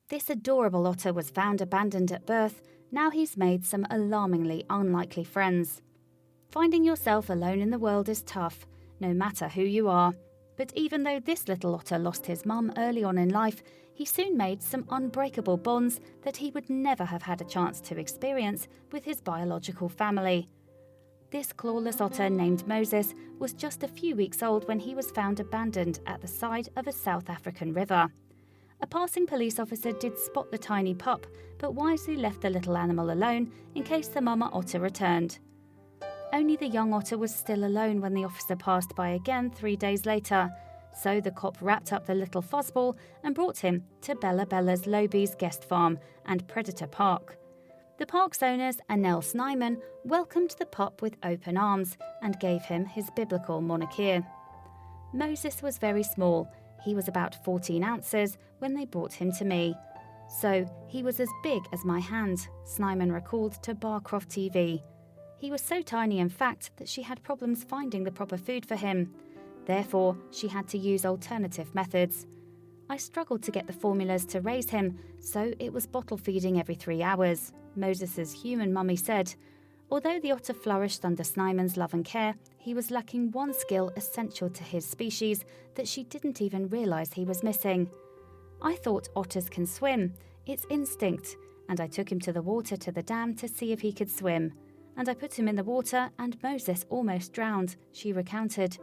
This adorable otter was found abandoned at birth. Now he's made some alarmingly unlikely friends. Finding yourself alone in the world is tough, no matter who you are. But even though this little otter lost his mum early on in life, he soon made some unbreakable bonds that he would never have had a chance to experience with his biological family. This clawless otter named Moses was just a few weeks old when he was found abandoned at the side of a South African river. A passing police officer did spot the tiny pup, but wisely left the little animal alone in case the mama otter returned. Only the young otter was still alone when the officer passed by again 3 days later, so the cop wrapped up the little fuzzball and brought him to Bela's Loebies guest farm and predator park. The park's owners, Annel Snyman, welcomed the pup with open arms and gave him his biblical moniker. Moses was very small. He was about 14 ounces when they brought him to me. So he was as big as my hand, Snyman recalled to Barcroft TV. He was so tiny, in fact, that she had problems finding the proper food for him. Therefore, she had to use alternative methods. I struggled to get the formulas to raise him, so it was bottle feeding every 3 hours, Moses's human mummy said. Although the otter flourished under Snyman's love and care, he was lacking one skill essential to his species that she didn't even realise he was missing. I thought otters can swim, it's instinct, and I took him to the water to the dam to see if he could swim. And I put him in the water and Moses almost drowned, she recounted.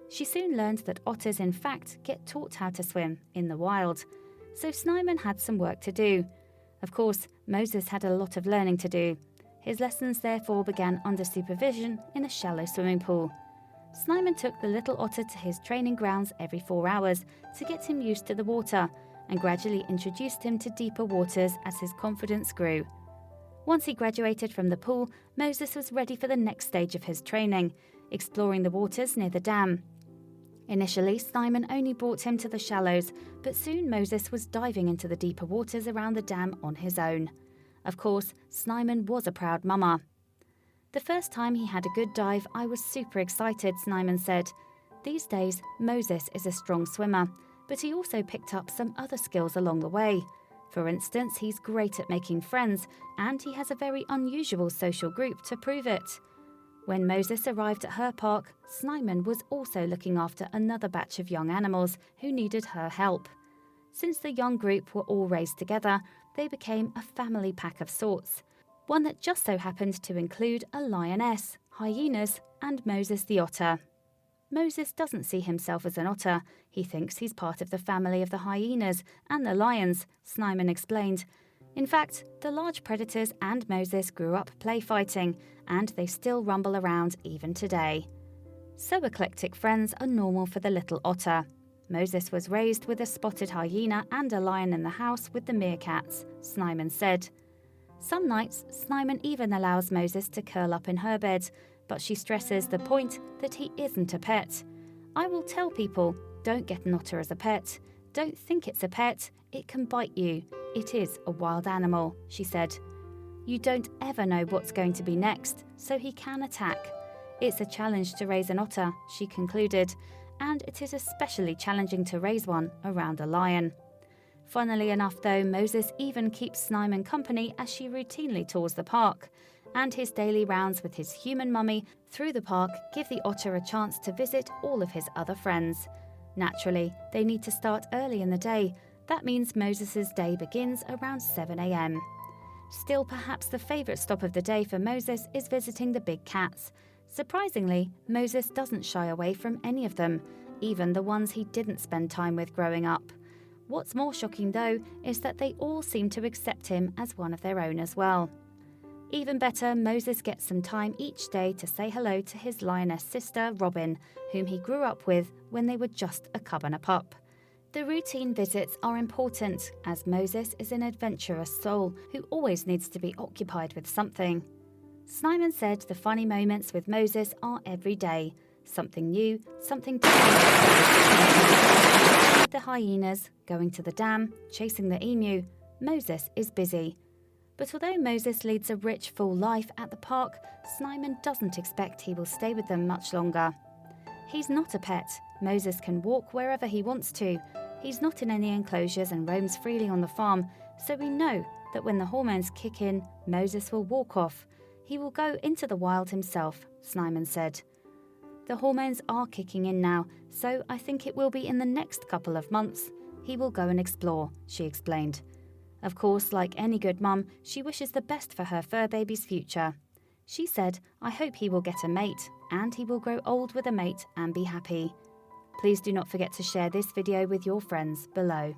She soon learned that otters in fact get taught how to swim in the wild. So Snyman had some work to do. Of course, Moses had a lot of learning to do. His lessons therefore began under supervision in a shallow swimming pool. Snyman took the little otter to his training grounds every 4 hours to get him used to the water and gradually introduced him to deeper waters as his confidence grew. Once he graduated from the pool, Moses was ready for the next stage of his training, exploring the waters near the dam. Initially, Snyman only brought him to the shallows, but soon Moses was diving into the deeper waters around the dam on his own. Of course, Snyman was a proud mama. The first time he had a good dive, I was super excited, Snyman said. These days, Moses is a strong swimmer, but he also picked up some other skills along the way. For instance, he's great at making friends, and he has a very unusual social group to prove it. When Moses arrived at her park, Snyman was also looking after another batch of young animals who needed her help. Since the young group were all raised together, they became a family pack of sorts, one that just so happened to include a lioness, hyenas, and Moses the otter. Moses doesn't see himself as an otter. He thinks he's part of the family of the hyenas and the lions, Snyman explained. In fact, the large predators and Moses grew up play fighting, and they still rumble around even today. So eclectic friends are normal for the little otter. Moses was raised with a spotted hyena and a lion in the house with the meerkats, Snyman said. Some nights, Snyman even allows Moses to curl up in her bed, but she stresses the point that he isn't a pet. I will tell people, don't get an otter as a pet. Don't think it's a pet. It can bite you. It is a wild animal, she said. You don't ever know what's going to be next, so he can attack. It's a challenge to raise an otter, she concluded, and it is especially challenging to raise one around a lion. Funnily enough though, Moses even keeps Snyman company as she routinely tours the park, and his daily rounds with his human mummy through the park give the otter a chance to visit all of his other friends. Naturally, they need to start early in the day. That means Moses's day begins around 7 a.m. Still, perhaps the favourite stop of the day for Moses is visiting the big cats. Surprisingly, Moses doesn't shy away from any of them, even the ones he didn't spend time with growing up. What's more shocking though is that they all seem to accept him as one of their own as well. Even better, Moses gets some time each day to say hello to his lioness sister, Robin, whom he grew up with when they were just a cub and a pup. The routine visits are important, as Moses is an adventurous soul who always needs to be occupied with something. Snyman said the funny moments with Moses are every day. Something new, something different. The hyenas, going to the dam, chasing the emu. Moses is busy. But although Moses leads a rich, full life at the park, Snyman doesn't expect he will stay with them much longer. He's not a pet. Moses can walk wherever he wants to. He's not in any enclosures and roams freely on the farm. so we know that when the hormones kick in, Moses will walk off. He will go into the wild himself, Snyman said. The hormones are kicking in now, so I think it will be in the next couple of months. He will go and explore, she explained. Of course, like any good mum, she wishes the best for her fur baby's future. She said, I hope he will get a mate, and he will grow old with a mate and be happy. Please do not forget to share this video with your friends below.